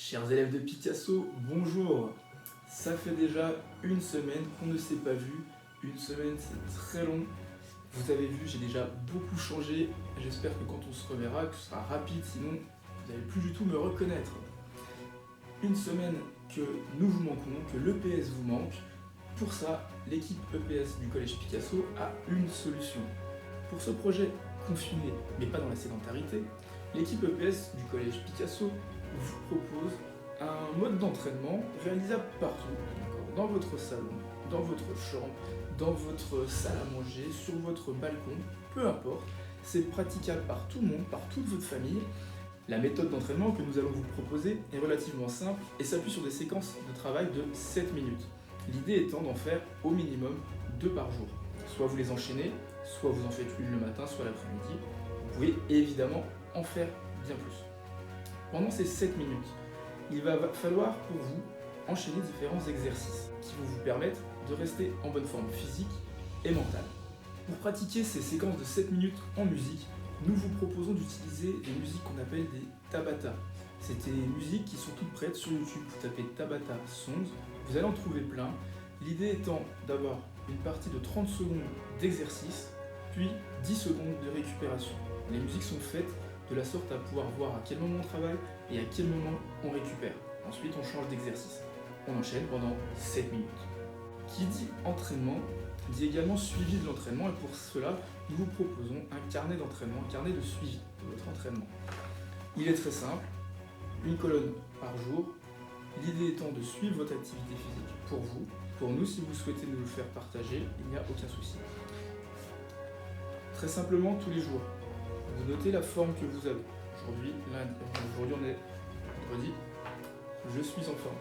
Chers élèves de Picasso, bonjour. Ça fait déjà une semaine qu'on ne s'est pas vu. Une semaine, c'est très long. Vous avez vu, j'ai déjà beaucoup changé. J'espère que quand on se reverra, que ce sera rapide, sinon vous n'allez plus du tout me reconnaître. Une semaine que nous vous manquons, que l'EPS vous manque. Pour ça, l'équipe EPS du Collège Picasso a une solution. Pour ce projet confiné, mais pas dans la sédentarité, l'équipe EPS du Collège Picasso vous propose un mode d'entraînement réalisable partout, dans votre salon, dans votre chambre, dans votre salle à manger, sur votre balcon, peu importe. C'est praticable par tout le monde, par toute votre famille. La méthode d'entraînement que nous allons vous proposer est relativement simple et s'appuie sur des séquences de travail de 7 minutes. L'idée étant d'en faire au minimum 2 par jour. Soit vous les enchaînez, soit vous en faites une le matin, soit l'après-midi. Vous pouvez évidemment en faire bien plus. Pendant ces 7 minutes, il va falloir pour vous enchaîner différents exercices qui vont vous permettre de rester en bonne forme physique et mentale. Pour pratiquer ces séquences de 7 minutes en musique, nous vous proposons d'utiliser des musiques qu'on appelle des Tabata. C'est des musiques qui sont toutes prêtes sur YouTube. Vous tapez Tabata Songs, vous allez en trouver plein. L'idée étant d'avoir une partie de 30 secondes d'exercice, puis 10 secondes de récupération. Les musiques sont faites de la sorte à pouvoir voir à quel moment on travaille et à quel moment on récupère. Ensuite, on change d'exercice. On enchaîne pendant 7 minutes. Qui dit entraînement dit également suivi de l'entraînement, et pour cela, nous vous proposons un carnet d'entraînement, un carnet de suivi de votre entraînement. Il est très simple, une colonne par jour. L'idée étant de suivre votre activité physique pour vous. Pour nous, si vous souhaitez nous le faire partager, il n'y a aucun souci. Très simplement, tous les jours, vous notez la forme que vous avez. Aujourd'hui, on est vendredi, je suis en forme.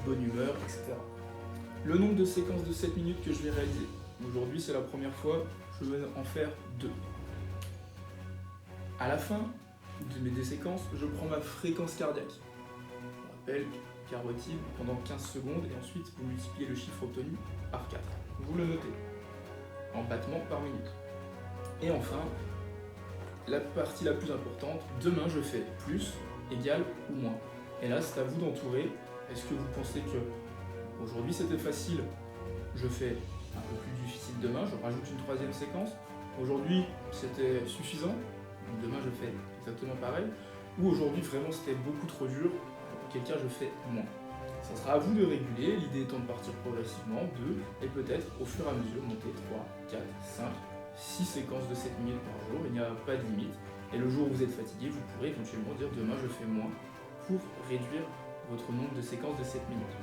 Bonne humeur, etc. Le nombre de séquences de 7 minutes que je vais réaliser. Aujourd'hui, c'est la première fois, je vais en faire 2. À la fin de mes 2 séquences, je prends ma fréquence cardiaque. Je rappelle, carotide pendant 15 secondes et ensuite vous multipliez le chiffre obtenu par 4. Vous le notez en battements par minute. Et enfin, la partie la plus importante, demain je fais plus, égal ou moins. Et là, c'est à vous d'entourer. Est-ce que vous pensez que aujourd'hui c'était facile, je fais un peu plus difficile demain, je rajoute une 3e séquence. Aujourd'hui c'était suffisant, demain je fais exactement pareil. Ou aujourd'hui vraiment c'était beaucoup trop dur, auquel cas je fais moins. Ça sera à vous de réguler, l'idée étant de partir progressivement, 2, et peut-être au fur et à mesure monter 3, 4, 5, 6 séquences de 7 minutes par jour, il n'y a pas de limite. Et le jour où vous êtes fatigué, vous pourrez éventuellement dire demain je fais moins pour réduire votre nombre de séquences de 7 minutes.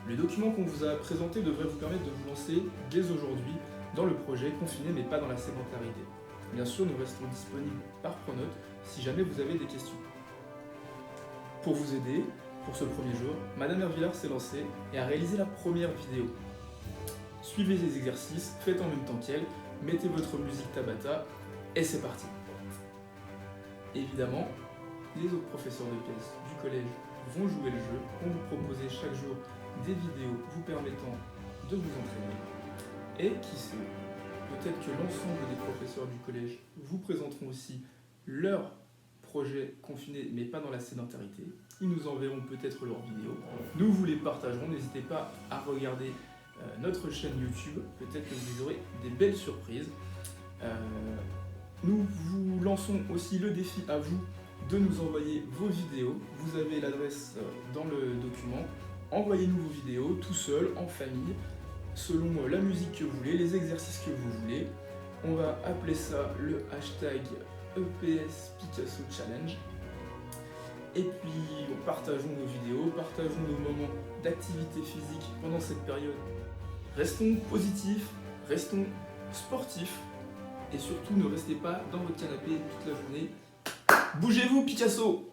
Le document qu'on vous a présenté devrait vous permettre de vous lancer dès aujourd'hui dans le projet confiné mais pas dans la sédentarité. Bien sûr, nous restons disponibles par Pronote si jamais vous avez des questions. Pour vous aider, pour ce premier jour, Madame Hervillard s'est lancée et a réalisé la première vidéo. Suivez les exercices, faites en même temps qu'elle, mettez votre musique Tabata et c'est parti. Évidemment, les autres professeurs de pièces du collège vont jouer le jeu, vont vous proposer chaque jour des vidéos vous permettant de vous entraîner. Et qui sait, peut-être que l'ensemble des professeurs du collège vous présenteront aussi leur projet confiné, mais pas dans la sédentarité. Ils nous enverront peut-être leurs vidéos. Nous vous les partagerons. N'hésitez pas à regarder notre chaîne YouTube. Peut-être que vous aurez des belles surprises. Nous vous lançons aussi le défi à vous de nous envoyer vos vidéos. Vous avez l'adresse dans le document. Envoyez-nous vos vidéos tout seul, en famille, selon la musique que vous voulez, les exercices que vous voulez. On va appeler ça le hashtag EPS Picasso Challenge. Et puis, partageons nos vidéos, partageons nos moments d'activité physique pendant cette période. Restons positifs, restons sportifs et surtout ne restez pas dans votre canapé toute la journée. Bougez-vous, Picasso!